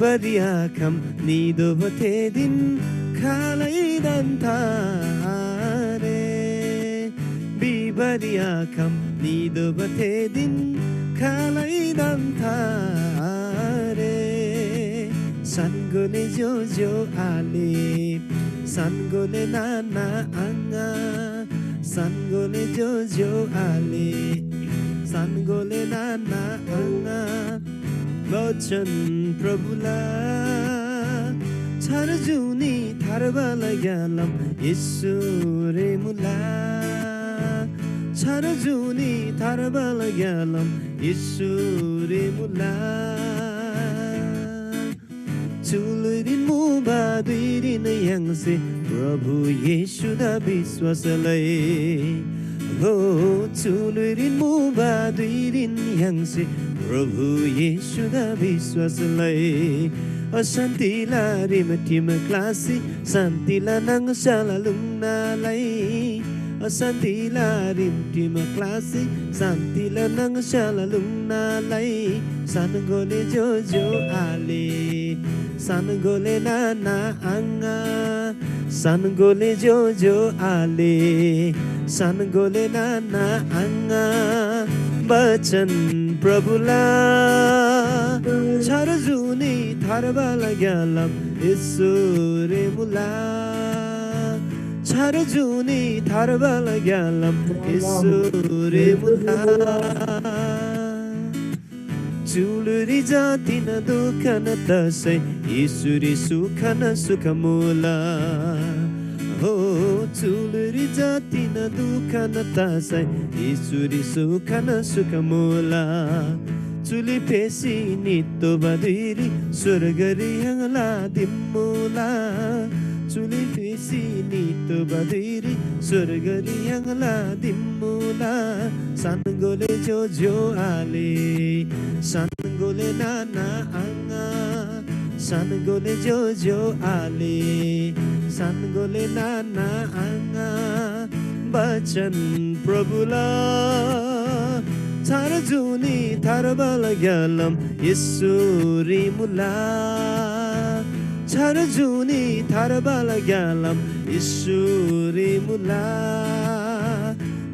bibariakam nido batedin khalaidan thare bibariakam nido batedin khalaidan thare sangole jojo ale sangole nana anga sangole jojo ale sangole nana anga वचन प्रभुला छरजुनी थारबाला ग्यालम ईश्वरे मुला छरजुनी थारबाला ग्यालम ईश्वरे मुला चुलरिन मुबा दुइरिन यंगसे प्रभु येशु दा विश्वासलै हो चुलरिन मुबा दुइरिन यंगसे प्रभु येशु दा विश्वासलै अशान्तिला रिमटिम क्लासी शान्तिला नङसाला लुङ्नालाई अशान्तिला रिमटिम क्लासी शान्तिला नङसाला लुङ्नालाई सानगोले जोजो आले सानगोले नाना आङ्गा सानगोले जोजो आले सानगोले नाना आङ्गा वचन प्रभुला छरजुनी थारबाला ग्यालम ईश्वरे मुला छरजुनी थारबाला ग्यालम ईश्वरे मुला चुलुरी जाति न दुःख न दसै ईश्वरी सुख न सुख मुला हो चुलुरी जाति न दुःख न दसै ईश्वरी सुख न सुख मुला चुली पेसी नितो बदिरी स्वर्गरी हंगला दिमुला चुली पेसी नितो बदिरी स्वर्गरी हंगला दिमुला सानगोले जोजो आले सानगोले नाना आंगा सानगोले जोजो आले सानगोले नाना आंगा वचन प्रभुला छरजुनी थारबाला ग्यालम ईश्वरी मुला छरजुनी थारबाला ग्यालम ईश्वरी मुला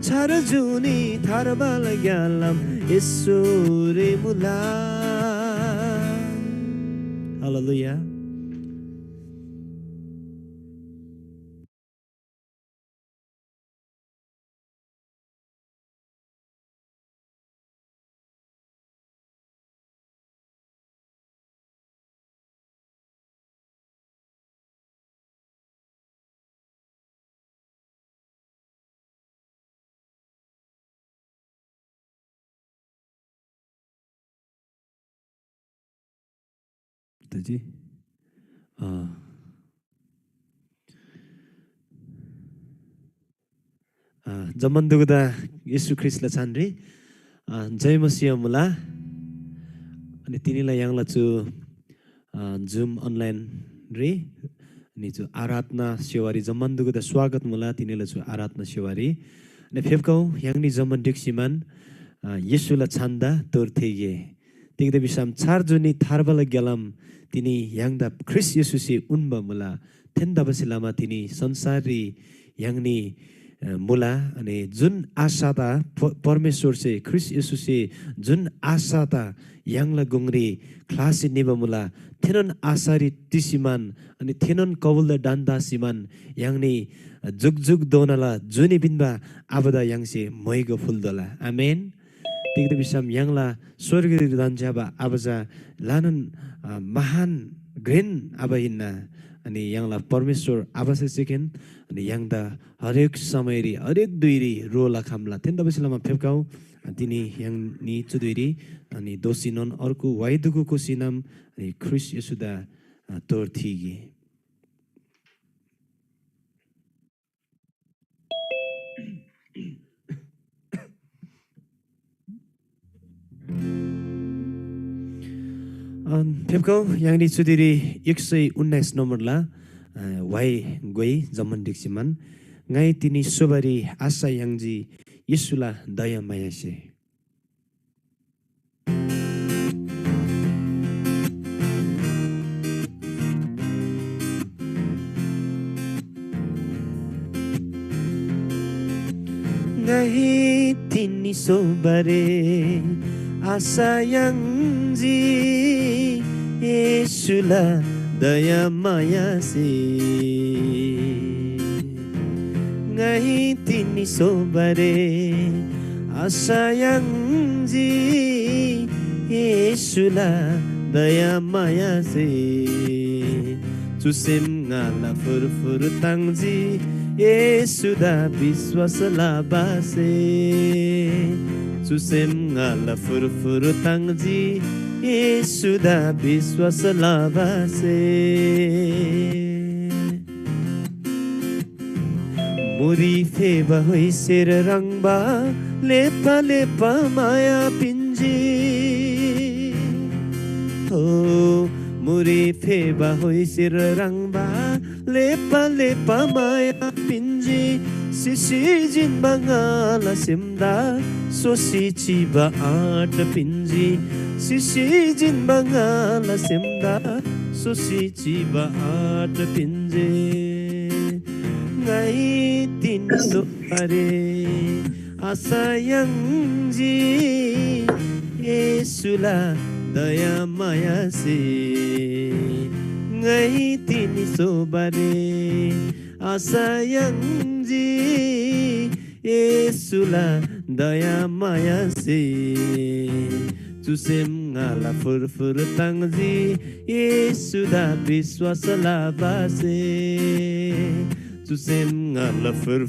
छरजुनी थारबाला ग्यालम ईश्वरी मुला हालेलुया जी जमन दुगदा येशू ख्रिस्टलाई छान्रे जय मसिह मुला अनि तिनीलाई यहाँला छु जुम अनलाइन रे अनि छु आराधना सेवारी जमन दुगदा स्वागत मुला तिनीलाई छु आराधना सेवारी अनि फेबकाउ यहाँनी जमन डिक्सिमान येशूलाई छान्दा तोर थेगे तिगदे बिसाम चार जुनी थारबाला ग्यालम तिनी यहाँदा ख्रिस्ट येशूसी उन्बा मुला थेन्दा बसिलामा तिनी संसारी यहाँनी मुला अनि जुन आशा ता परमेश्वर से ख्रिस्ट येशू से जुन आशा ता यांगला गुंगरी क्लासी निबा मुला थेनन आशारी तिसिमान अनि थेनन कबुल डान्दा सिमान यांगनी जुग जुग दोनाला जुनी बिनबा आबदा यांगसे मयगो फुलदला आमेन तिगदे बिसम यांगला स्वर्गीय दानजाबा आबजा लानन महान ग्रेन आबहिना अनि यहाँलाई परमेश्वर आवास सिकेन अनि यहाँदा हरेक समयरी हरेक दुईरी रोला खामला तेन दबसिलामा फेबकाउ तिनी यहाँनी चुदुरी अनि दोसिनन अर्को वाइदुको कोसिनम अनि ख्रिस्ट येशूदा तोर थिगे फेबकाउ यहाँनी चुदुरी 119 नम्बरला वाइ गोइ जमन डिक्सिमान ngai tini sobari asa yangji Yesula daya mayase ngai tini sobare asayangji Yesula daya maya se ngai tini sobare asayangji Yesula daya maya se Tusem ngala fur tangji Yesuda biswas labase Tusem ngala fur tangji Yesuda biswas labase Muri feba hoi ser rangba Lepa lepa maya pinji Oh Muri feba hoi sir rangba Lepa lepa maya pinji Sisi jin bangala simda Sosi chiba art pinji Sisi jin bangala simda Sosi chiba art pinji Ngai tin so pare Asayangji Yesula daya maya se ngai tini sobare asayangji Yesula daya maya se tusem ngala fur tangji Yesuda biswas labase tusem ngala fur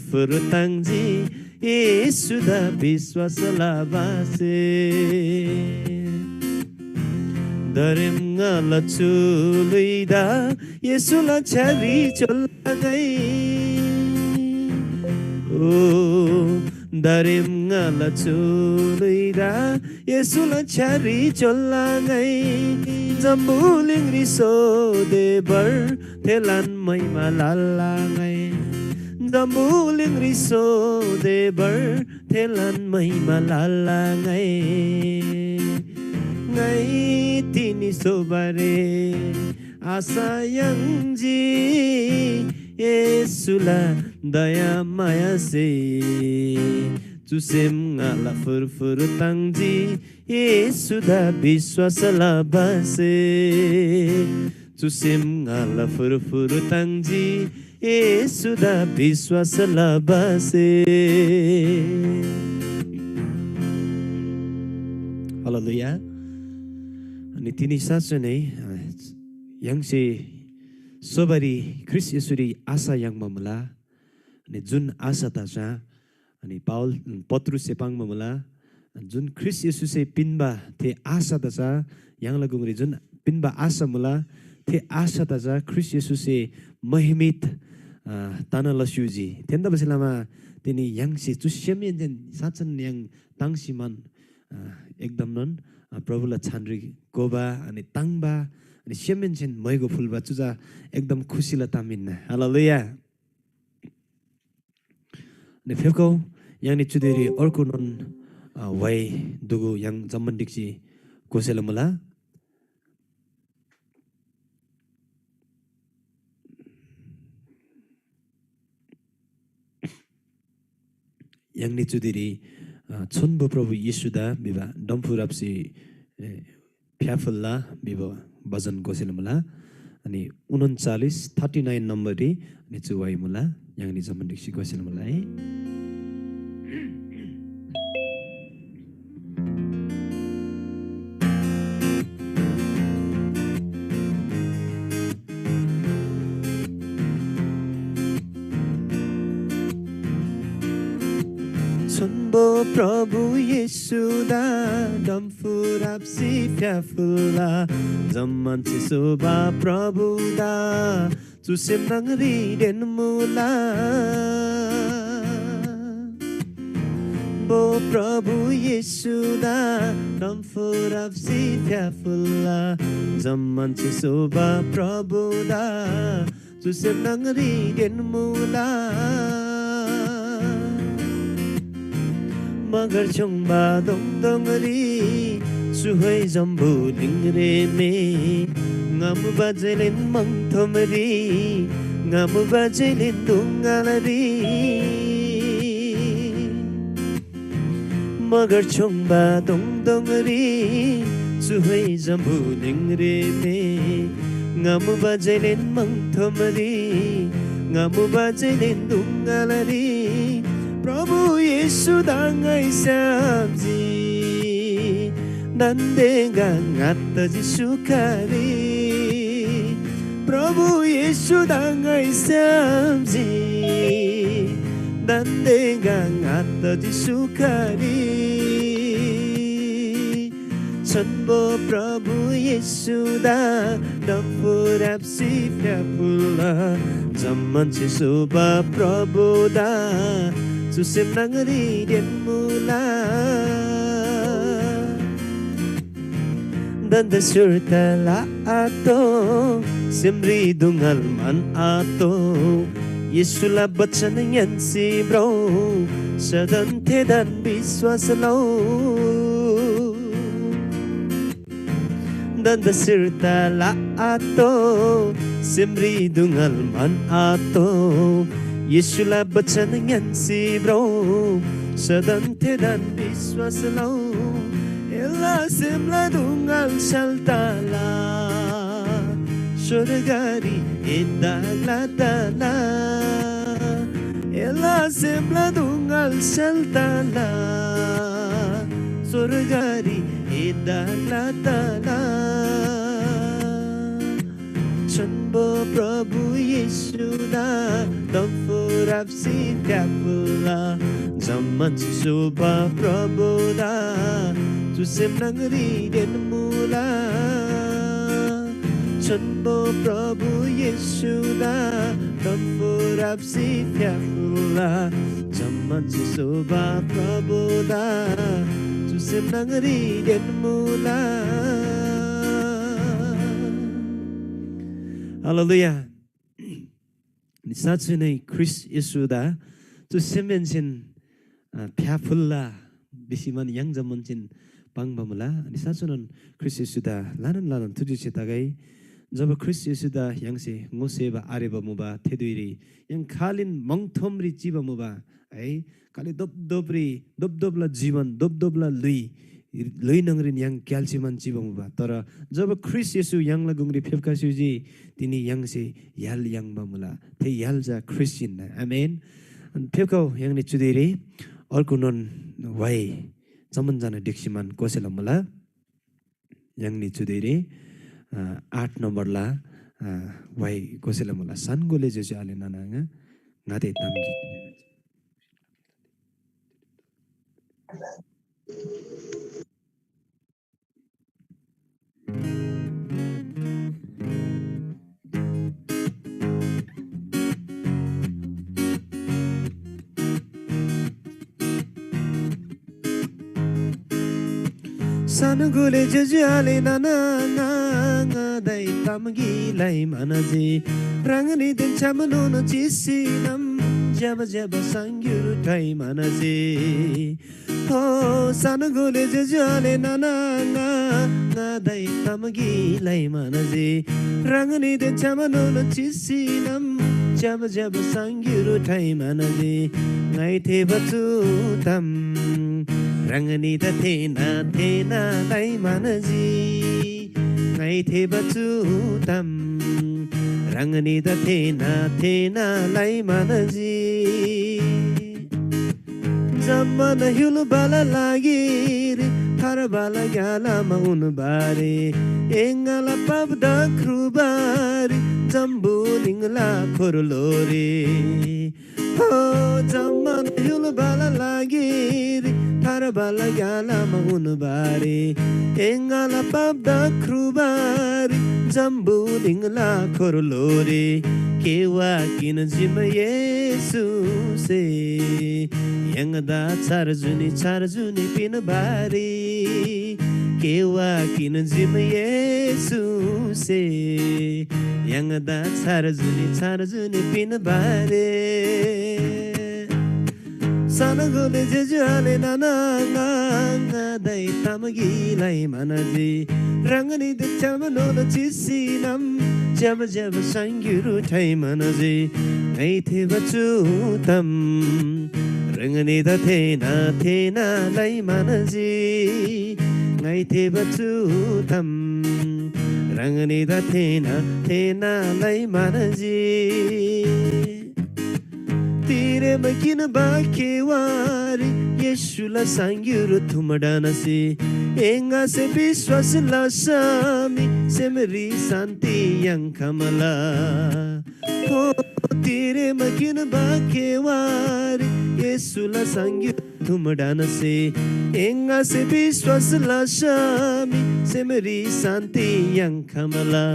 tangji Yesuda biswas labase Darim ngala chuluida Yesula chari cholangai Oh Darim ngala chuluida Yesula chari cholangai Zambuling riso debar Telan may malalangai Zambuling riso debar Telan may malalangai Ngai tini sobare asayangji Yesula daya maya se tusem ngala fur tangji Yesuda biswas labase tusem ngala fur tangji Yesuda biswas labase Hallelujah Ani tini saja ni yang si sobari Chris Yesuri asa yang mamula ani jun asa taja ani Paul Petrus sepang mamula jun Chris Yesus se pinba te asa taja yang lagu ngri jun pinba asa mula te asa taja Chris Yesus se mahimit tanah lasuji tenda beselama tini yang si tu siamien jen sajan yang tangsiman ekdam non प्रभुलाई छानरी Gauba अनि ताङबा अनि सेमेन्चेन मैगो फुलबा चुजा एकदम खुसीला तामिन्न हालेलुया ने फेको यानी चुदेरी अर्को non why दुगु yang जम्मन दिक्सी कोसेला मला yang ni चुदेरी 촌보 प्रभु येशुदा बिबा डम्फुराप्सी फ्याफुल्ला बिबा भजन गोसेल मला अनि 39 नम्बर रे अनि चुवाई मला याङनी जमन दिक्सी गोसेल मला है Sonbo Prabhu Yesuda Damfurapsi Fyafula Zaman Sisoba Prabhu Da Tusem Nangri Den Mula Bo Prabhu Yesuda Damfurapsi Fyafula Zaman Sisoba Prabhu Da Tusem Nangri Den Mula Magar chongba dong dongri suhai jambu lingre me ngamu bajelin mangthomri ngamu bajelin dungalari Magar 총바 동덩어리 주회 전부 링리메 ngamu bajailin mangthamari ngamu bajailin dungalari Prabhu Yesu dangai samji nandenga ngataji sukari Prabhu Yesu dangai samji nandenga ngataji sukari Sanbo Prabhu Yesuda Nampurapsi Pyapula Zaman Chisuba Prabhu da Susim Nangari Dian Mula Danda Surta La Ato Simri Dungal Man Ato Yesula Bachan Yansi Bro Sadan Tedan Biswasalo Danda sirta la ato Simri dungal man ato Yesula bachan yansi bro Sadan tedan biswas lau Ella simla dungal saltala Surgari idagla dala Ella simla dungal saltala Surgari idagla dala Chanbo Prabhu Yesuda Dampurapsi Pyapula Zaman Chisuba Prabhu da Tusim Nangri Den Mula Chanbo Prabhu Yesuda Dampurapsi Pyapula Zaman Chisuba Prabhu da Tusim Nangri Den Mula Hallelujah. Satsune Chris Yesuda to semenchin Pyapula bisiman yang zamonchin pangbamula ni satsunan Chris Yesuda lanan tujuche tagai jab Chris Yesuda yangse ngoseba areba muba theduiri yang khalin mongthomri jiba muba ai kali dobdobla jivan dobdobla lui नंगरिन yang क्याल्सिमन चिबमुबा तर जब ख्रिस येशू yang लगुंगरी फेबकासुजी तिनी yang से याल yang बमुला थे याल जा Christian आमेन फेबकाउ yang नि चुदेरी अर्को non why जमन जाना डिक्सिमान कोसेला मुला yang नि चुदेरी 8 नम्बर ला वाइ कोसेला मुला सानगोले जेसे आले नानाnga ngate tamji Sanugule jajale nana nga dai tamgi lai manaji rangani den chamano no chisinam jaba sangyuru tai manaji oh sanugule jajale nana nga dai tamgi lai manaji rangani den chamano no chisinam jaba sangyuru tai manaji ngai the batu tam Rangani ta thena lai manaji ngai the bachu tam Rangani ta thena lai manaji Zamana hulu bala lagi thar bala gala maun bare engala pabda krubari jambu lingla khorlore oh zamana hulu bala lagi Bala gala maun bari engala pabda krubari jambu dingla korlori kewa kin jima yesu se yang da charjuni pin bari kewa kin jima yesu se yang da charjuni pin bari Sanagole jajale nana nga dai tamagi lai manaji rangani de chamano no chisinam jaba sangyuru thai manaji ngai the bachu tam rangani da thena lai manaji ngai the bachu tham rangani da thena lai manaji tire makin bakewari yeshula sangyuru thumadanasi enga se vishwas la sami semri santi yang kamala ho tire makin bakewari yeshula sangyuru thumadanasi enga se vishwas la sami semri santi yang kamala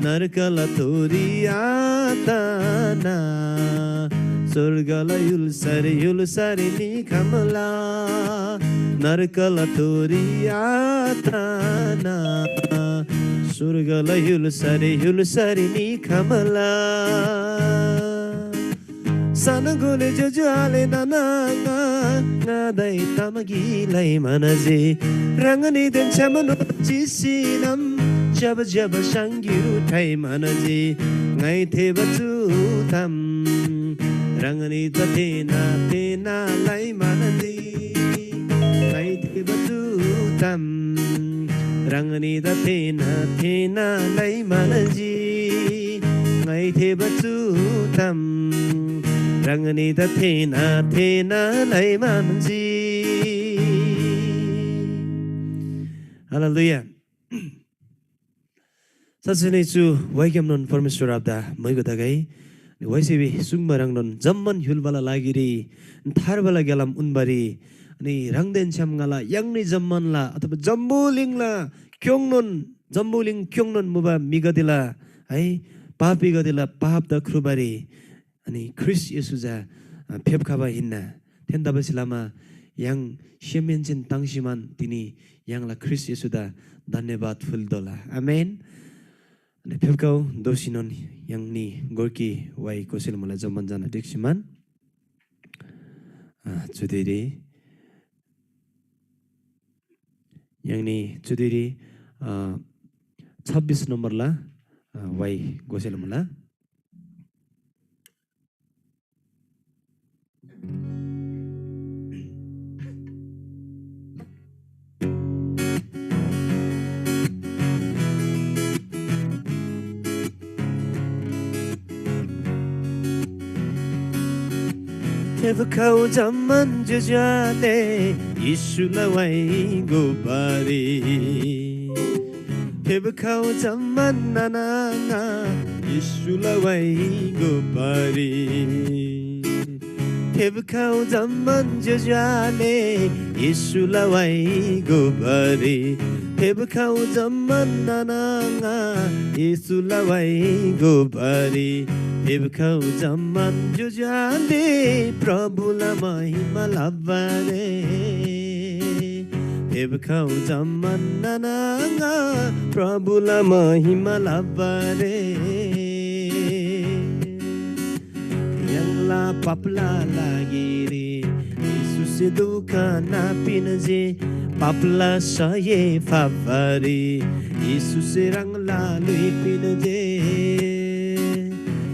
narkala tori atana Surgala yulusari ni kamala Narkala tori atana Surgala yulusari ni kamala Sanagole jojuale nananga Ngadai tamagilai manaze Rangani den chamano chisinam Jaba jaba shangyu thai manaze Ngai the batu tam Rangani da thena lai manaji ngai the batu tam Rangani da thena lai manaji ngai the batu tam Rangani da thena lai manaji Hallelujah Sasene chu waigam non परमेश्वर abda mai gota gai वैसेबी सुंगमा रंगन जम्मन हुलबला लागिरी थारबला गेलाम उनबारी अनि रंगदेन छमगला यंगनि जम्मनला अथवा जम्बुलिङला जम्बुलिङ क्योंगनन मुबा मिगदिला है पापी गदिला पाप the ख्रुबारी अनि ख्रिस येसुजा फेबखाबा हिन्ना थेन्दाबसिलामा yang shemenjin tangsiman tini yang la ख्रिस येसुदा धन्यवाद फुलदोला आमेन अनि फेबकाउ दोसिनन yang ni gorki wai kosil mala zaman jana diksiman chudiri yang ni chudiri 26 number la wai kosil mala Tevkau zaman jujale Yeshula wai gubari Tevkau zaman nananga Yeshula wai gubari Tevkau zaman jujale Yeshula wai gubari Tevkau zaman nananga Yeshula wai gubari Tevkau zaman jujale Prabhula mahima lavare Tevkau zaman nananga Prabhula mahima lavare Yang la papla lagiri Yesus se duka na pinaje Papla saye favari Yesus se rang la lui pinaje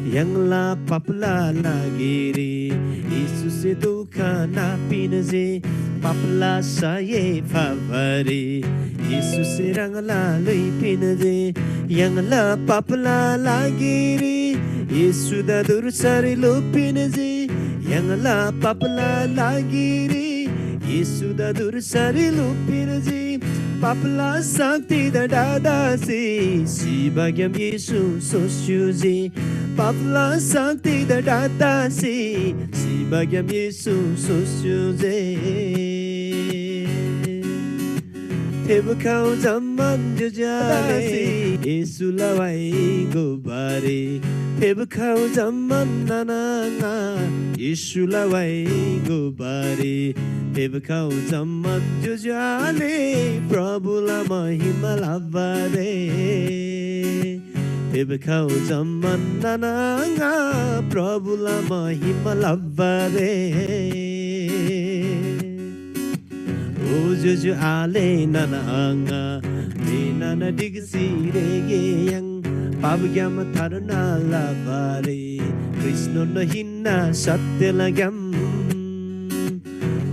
Yang la papla lagiri Yesus se duka na pinaje papla saye favari Yesus se rang la lui pinaje Yang la papla lagiri Yesus da dursari lu pinaje Yang la papla lagiri Yesus da dursari lu pinaje papla sakti da dada si bagyam Yesus sosyuji papla sakti da dada si bagyam Yesus sosyuji Tevkau zaman jujale Yesus lawai gubari Tevkau zaman nananga Yesus lawai gubari Tevkau zaman jujale Prabhula mahima lavare Tevkau zaman nananga Prabhula mahima lavare O juju ale nananga Nana digsi rege yang Pabugyam tharna lavare Krishna no hinna satya lagam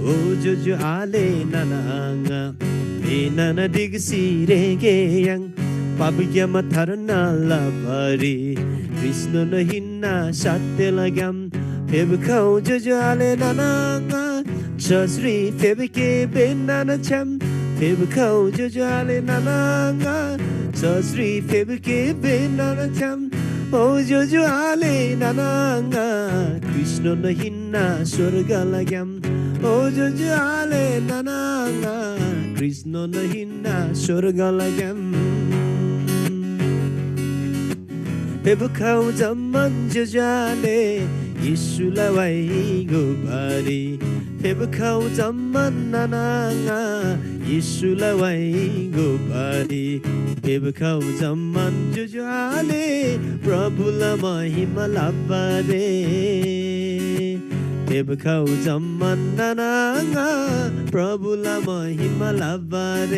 오조조 알레 나나가 미나나 디그시레게 양 바비야 마타르나 라바리 크리스노나 힌나 샤텔라감 페브카오 조조 알레 나나가 저스리 페브케 베나나 참 페브카오 조조 알레 나나가 저스리 페브케 베나나 참 오조조 알레 나나가 크리스노나 힌나 스워르갈라감 오조조 알레 나나가 크리스노나 힌나 스워르갈라감 페브카오 잠만 저자네 예수라 와이고 바리 페브카오 잠만 나나가 예수라 와이고 바리 페브카오 잠만 저자네 프라불라 마히마 라바데 페브카오 잠만 나나가 프라불라 마히마 라바데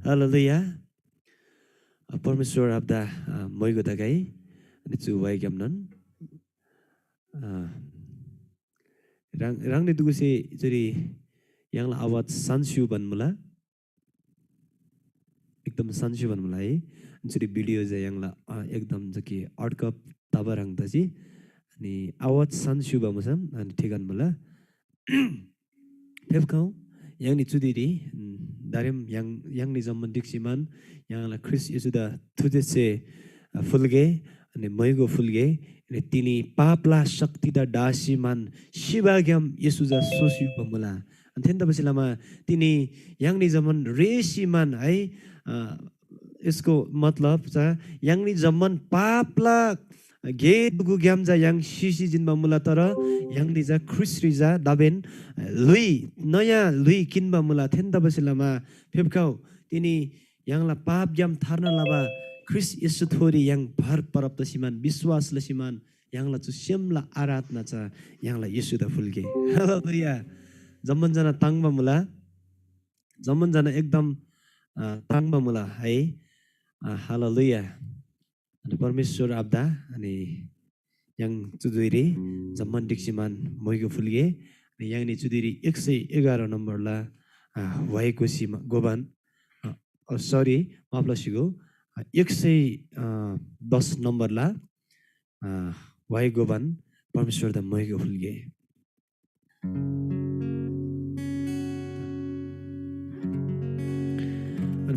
할렐루야 परमेश्वर आपदा मैगो दगाई अनि चु why ग्यामनन रांगने दुगुसे जरी यांगला आवाज सान्सु बनमुला एकदम सान्सु बनमुला है जरी video जा यांगला एकदम जकी अडकप ताबा रांगदाजी अनि आवाज सान्सु बमुसम अनि ठेगान मुला फेफकाउ यांगनि चुदिरी दारेम यांगनि जम्मन दिक्सिमान यांगला क्रिस यसुदा थुदेसे फुलगे अनि मैगो फुलगे अनि तिनी पापला शक्तिदा दासीमान शिवाग्याम यसुजा सोसु पमुला अन्थेन तबसिलामा तिनी यांगनि जम्मन रेसीमान है यसको मतलब छ यांगनि जम्मन पापला गे दुगु ग्यामजा yang शिशी जिनमा मुला तर yang रिजा क्रिस रिजा दाबेन लुई नयाँ लुई किनबा मुला थेन्दा बसिलामा फेबकाउ तिनी यangला पाप ग्याम थार्न लाबा क्रिस यसु थोरी yang भर परप्त सिमान विश्वास लसिमान यangला चु सेमला आराधना छ यangला यसु द फुलगे हालेलुया जम्मन जना ताङबा मुला जम्मन जना एकदम ताङबा मुला है हालेलुया अनि परमेश्वर आब्दा अनि yang चुदिरी जम्मन दिक्सिमान मैगो फुलगे अनि yang चुदिरी 111 नम्बर ला वाइको सीमा गोबान सरी माप्लसिगो 110 नम्बर ला वाइ गोबान परमेश्वर द मैगो फुलगे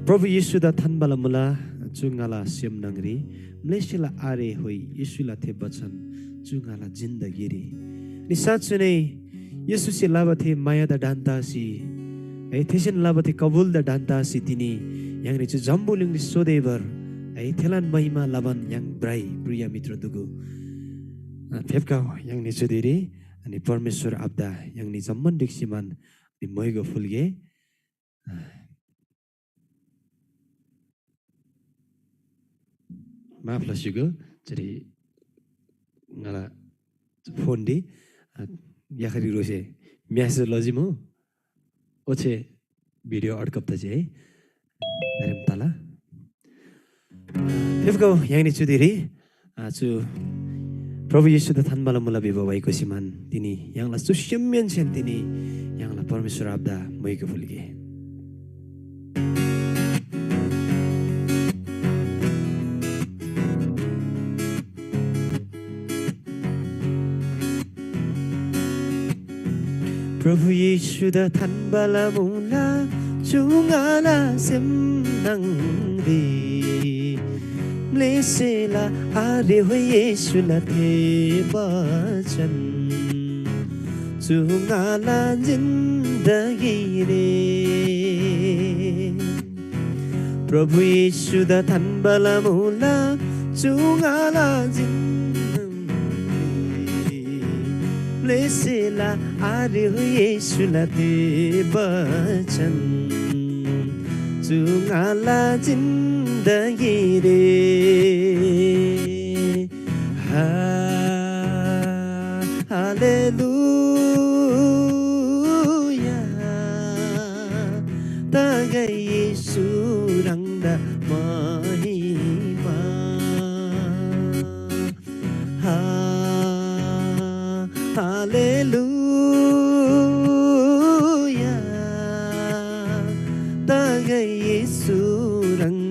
प्रभु येशू द थानबाला मुला चुंगाला सिम नंगरी मलेसिला आरे होई येशूला थे बचन चुंगाला जिंदगी नि साँच्चै नै येशू से लाबथे माया द डान्तासी है थेसन लाबथे कबुल द डान्तासी तिनी यांगनि चु जम्बुलिङ नि सोदेवर है थेलान महिमा लाबन yang ब्राई प्रिय मित्र दुगु फेफका यांगनि चुदिरी अनि परमेश्वर आब्दा यांगनि जम्मन दिक्सिमान नि मैगो फुलगे माफ्लसिगो जरी ngala phone di yakhari rose message lojimo oche video adkapta je narem tala hefko yangni chudiri chu प्रभु येशू द थानबाला मुला बिबा वाइको सिमान तिनी यangला सुस्यम्यन छन् तिनी यangला परमेश्वर आब्दा मैको फुलगे प्रभु येशू द थानबाला मुला चुंगाला सेमनंगरी लेसेला आरे हो येशूला थे बचन चुंगाला जिंदगी रे प्रभु येशू द थानबाला मुला चुंगाला जिंदगी लेसेला आरे हो येशूला थे बचन चुंगाला जिंदगी रे हालेलुया तागै येशू रंगदा महिमा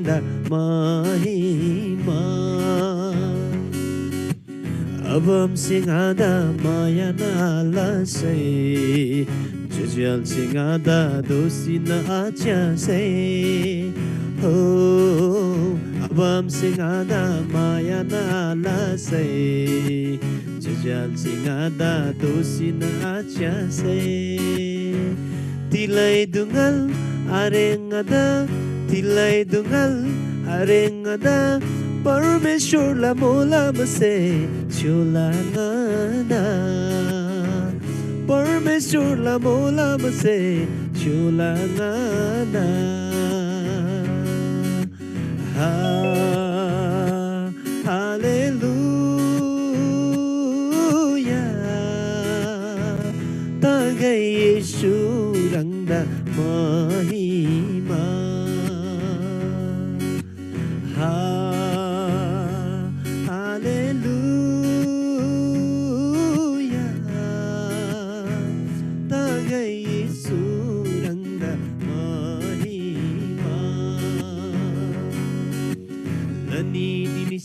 rangda mahima abam singada maya na lasai jujal singada dosina acha say oh abam singada maya na lasai jujal singada dosina acha say tilai dungal arengada tilai dungal arengada परमेश्वरलाई मोलामसे चुलाना परमेश्वरलाई मोलामसे चुलाना हालेलुया तागै येशू रंगदा महिमा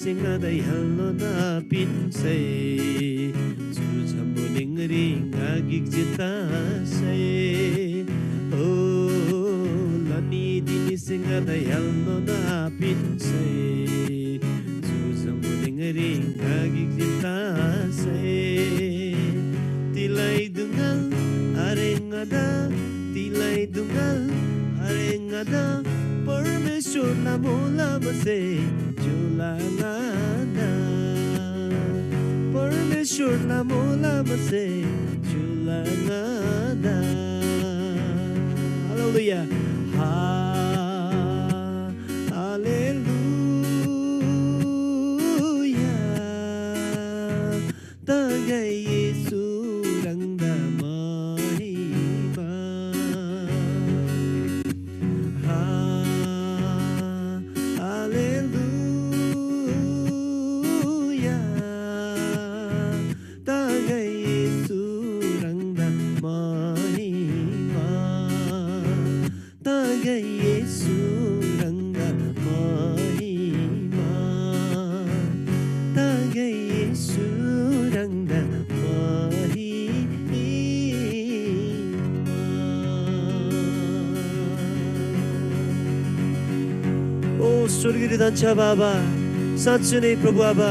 Singada yallo na pinsay Susambuling ring agig jita say Oh lani dini singada yallo na pinsay Susambuling ring agig jita say Tilay dungal arengada Tilay dungal arengada परमेश्वर ना मोला बसे चुलाना परमेश्वर ना मोला बसे चुलाना हालेलुया हालेलुया तागै येशू रंगदा महिमा स्वर्गीय दान्छा बाबा साँच्चै नै प्रभु आबा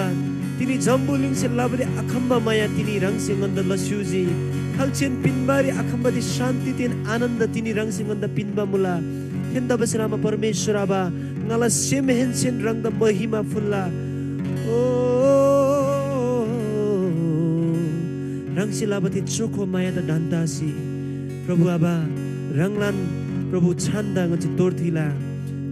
तिनी जम्बुलिङसे लाबरे अखम्बा माया तिनी रङसिंगन्द लस्युजी खल्छेन पिनबारी अखम्बादी शान्ति तेन आनन्द तिनी रङसिंगन्द पिनबा मुला हेन्दा बसरामा परमेश्वर आबा ngala semhen sen rangda महिमा फुल्ला ओ रङसि लाबती चोखो माया द दान्तासी प्रभु आबा रङलान प्रभु छान्दा ngచి तोर्थिला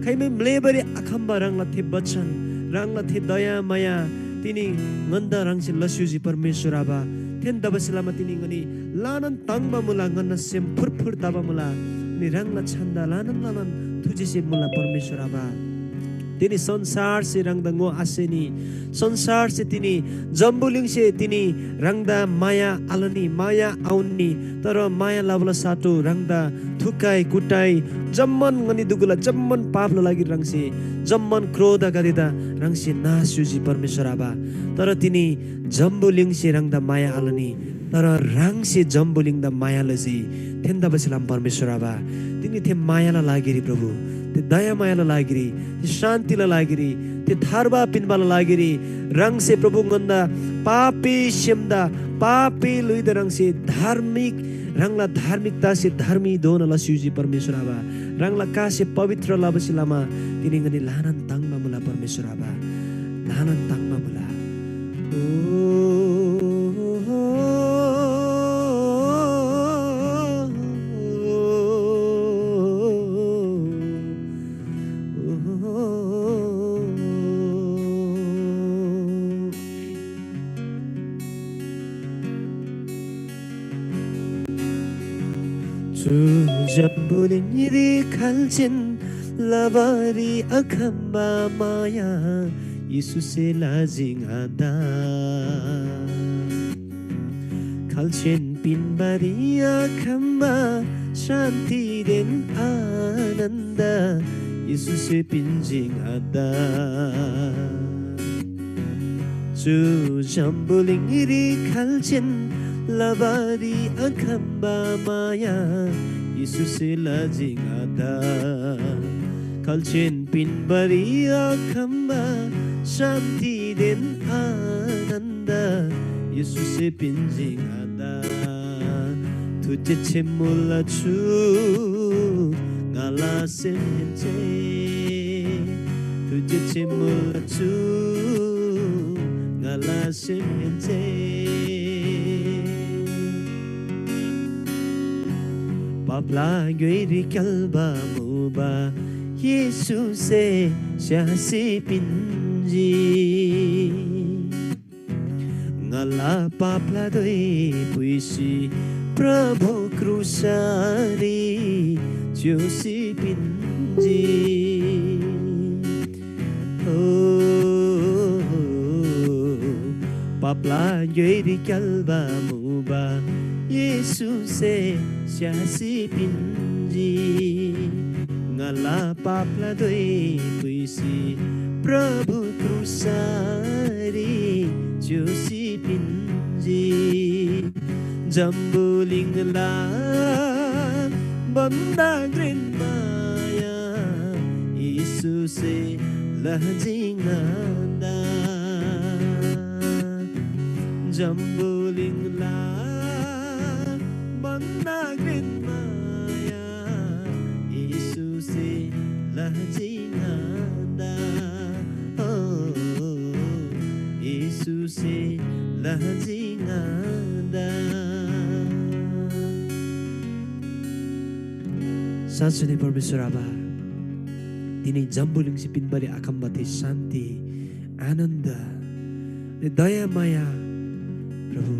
खैमे मलेबरी अखम्बा रंगला थे बचन रंगला थे दया माया तिनी nganda रंगसे लस्युजी परमेश्वर आबा थेन दबसिलामा तिनी ngani लानन तंगबा मुला ngana सेम फुरफुर दबा मुला नि रंगला छन्दा लानन लानन तुझेसे मुला परमेश्वर आबा तिनी संसार से रंगदंगो आसेनी संसार से तिनी जम्बुलिङ से तिनी रंगदा माया आलनी माया आउनी तर माया लाबला साटो रंगदा थुकाई कुटाई जम्मन ngani दुगुला जम्मन पापला लागि रंगसे जम्मन क्रोध गरिदा रंगसे नासुजी परमेश्वर आबा तर तिनी जम्बुलिङ से रंगदा माया आलनी तर रंगसे जम्बुलिङ द माया लजी थेन्दा बसिलाम परमेश्वर आबा तिनी थे मायाला लागिरी प्रभु ते दया मायाला लागिरी ते शान्तिला लागिरी ते थारबा पिनबाला लागिरी रंग से प्रभु गन्दा पापी शेमदा पापी लुइद रंग से धार्मिक रंगला धार्मिकता से धर्मी दोन लस्युजी परमेश्वर आबा रंगला का से पवित्र लबसिलामा तिनी गनि लानन तंगमा मुला परमेश्वर आबा लानन तंगमा मुला जम्बुलिङरी खल्छिन लबारी अखम्बा माया यीशुसे लाजिङादा खल्छिन पिनबारी अखम्बा शान्ति देन आनन्द 예수의 빈징하다 주 잠불링 이리 칼진 라바리 angkambamaya Yesus lajingada kalchen pinbari akamba shanti den ananda Yesus pinjingada tujhe chemula chu ngala senche tujhe chemula chu ngala senche Papla göri kalba muba Yesus'e şahsi pinji Ngala papla doi puisi Prabhu krusari Josi pinji Papla göri kalba muba Yesus'e şahsi pinji ngala papla doi puisi Prabhu krusari josi pinji jambuling la banda green maya Yesus'e lajinganda jambuling la Nagrin maya Yesus'e lajinganda Yesus'e lajinganda साँच्चै परमेश्वर आबा तिनी जम्बुलिङ पिनबारी आँखामध्ये शान्ति आनन्द दया माया प्रभु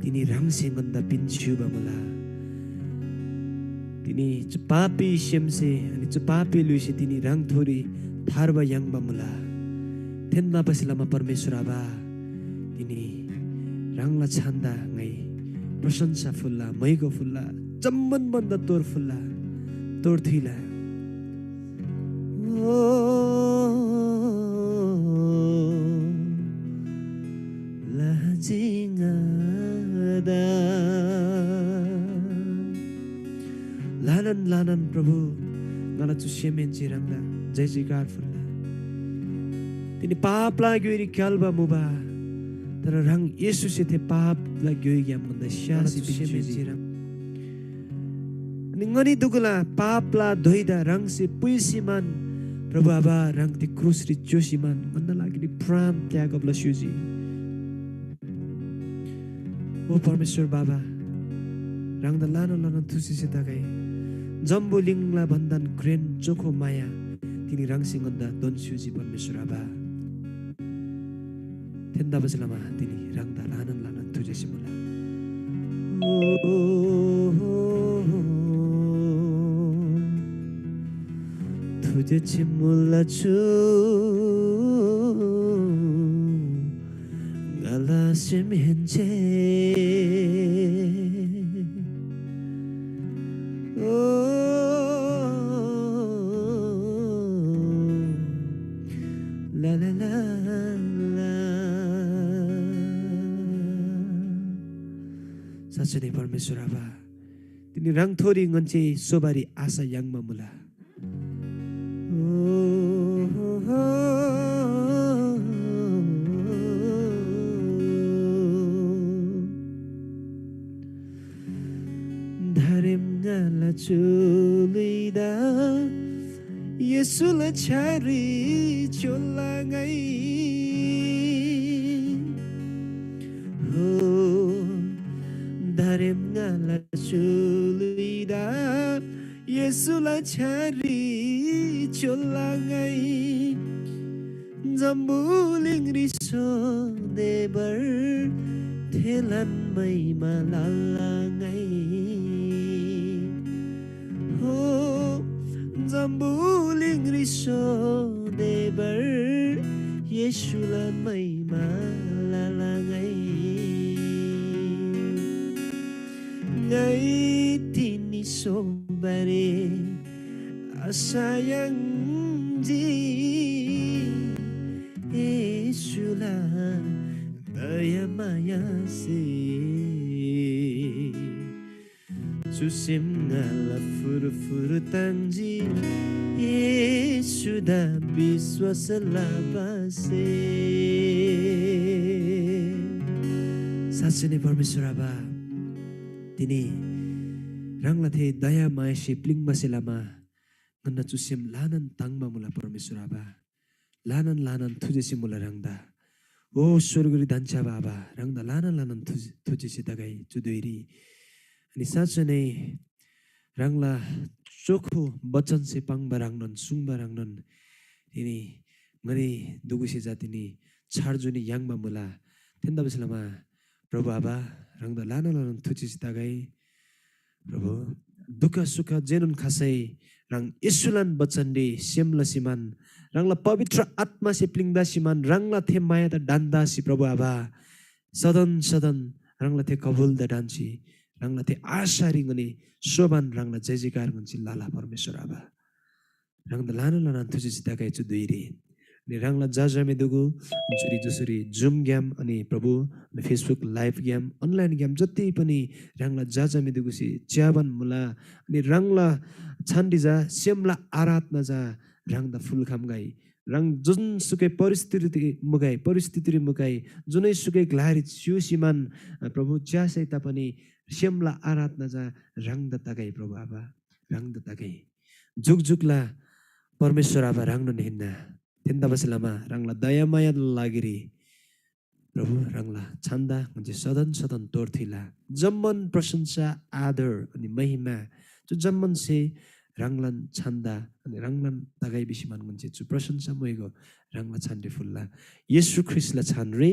तिनी राङसेगन्दा पिन्छु बमला तिनी चुपापी शेमसे अनि चुपापी लुइसे तिनी राङ थोरी थारबा याङ बमला थेनमा पसिलामा परमेश्वर आबा तिनी राङला छान्दा ngै प्रशंसा फुल्ला मैगो फुल्ला जम्मन बन्द तोर फुल्ला तोर थिला lajingada lanan प्रभु ngala chu semen chirangda jai jaiकार फुल्ला तिनी पाप लाग्यो क्याल्बा मुबा तर रङ येशू से थे पाप लाग्यो या मन्दा शासी सेmen chirang अनि ngani दुगला पापला धोइदा रङ से पुइसिमान प्रभु आबा रङ ति क्रुस रि जोसिमान मन्दा लागि प्राण त्याग ब्लस्युजी ओ परमेश्वर बाबा रङदा लानो तुसी से तगै जम्बुलिङला बन्धन ग्रेन चोखो माया तिनी रङसिंगन्दा दोनस्युजी परमेश्वर आबा थेन्दा बसलामा तिनी रङदा लानन तुजेसी मुला तुजेसी मुला छु ngala semhenche la la la la साँच्चै परमेश्वर आबा तिनी रङ थोरी ngन्चे सोबारी आशा याङमा मुला धरेम ngala chulida Yesu la chari cholangai धरेम ngala chulida Yesu la chari cholangai jambuling riso debar thelan mai malalangai jambuling riso debar Yesulan mai malalangai ngai tini sobare sayangji Yesulah daya mayase Susim ngala furu-furu tanji Yesudah biswasa labase साँच्चै नै परमेश्वर आबा तिनी रङलाथे दया मायासे प्लिङमा सेलामा गन्ना चुस्यम लानन ताङमा मुला परमेश्वर आबा लानन थुजेसी मुला रङदा ओ स्वर्गरी दान्छा बाबा रङदा लानन थुजेसी दगाई चुदुइरी अनि साँच्चै नै रङला चोखो वचन से पाङबा राङनन सुङबा राङनन तिनी ngani दुगुसे जातिनी छाडजुनी याङमा मुला थेन्दा बसलामा प्रभु आबा रङदा लानन थुजेसी दगाई प्रभु दुःख सुख जेनुन खासै रङ यसुलन बचनले सेमला सिमान रङला पवित्र आत्मा से प्लिङदा सिमान रङला थे माया द डान्दा सि प्रभु आबा सदन रङला थे कबुल द डान्सी रङला थे आशा रिङनी शोभन रङला जय जयकार गन्सी लाला परमेश्वर आबा रङदा लानन थुजेसी दगाई चु दुइरी अनि रङला जाजामे दुगु जुरी जसरी जुम गेम अनि प्रभु Facebook live game online game जति पनि रङला जाजामे दुगुसी च्याबन मुला अनि रङला छान्डिजा सेमला आराधना जा रङदा फुल खामगाई रङ जुन सुकै परिस्थिति मुगाई जुनै सुकै ग्लारी सिमान प्रभु च्यासै तापनि सेमला आराधना जा रङदा तगाई प्रभु आबा रङदा तगाई जुगजुगला परमेश्वर आबा रङन हिन्ना थेन्दा बसलामा रङला दया माया लागिरी प्रभु रङला छन्दा म्हणजे सदन तोर्थिला जम्मन प्रशंसा आदर अनि महिमा जो जम्मन से रङलन छन्दा अनि रङलन तगाई बिसिमान म्हणजे जो प्रशंसा मोइगो रङला छान्डे फुल्ला येशू ख्रिस्टला छान्रे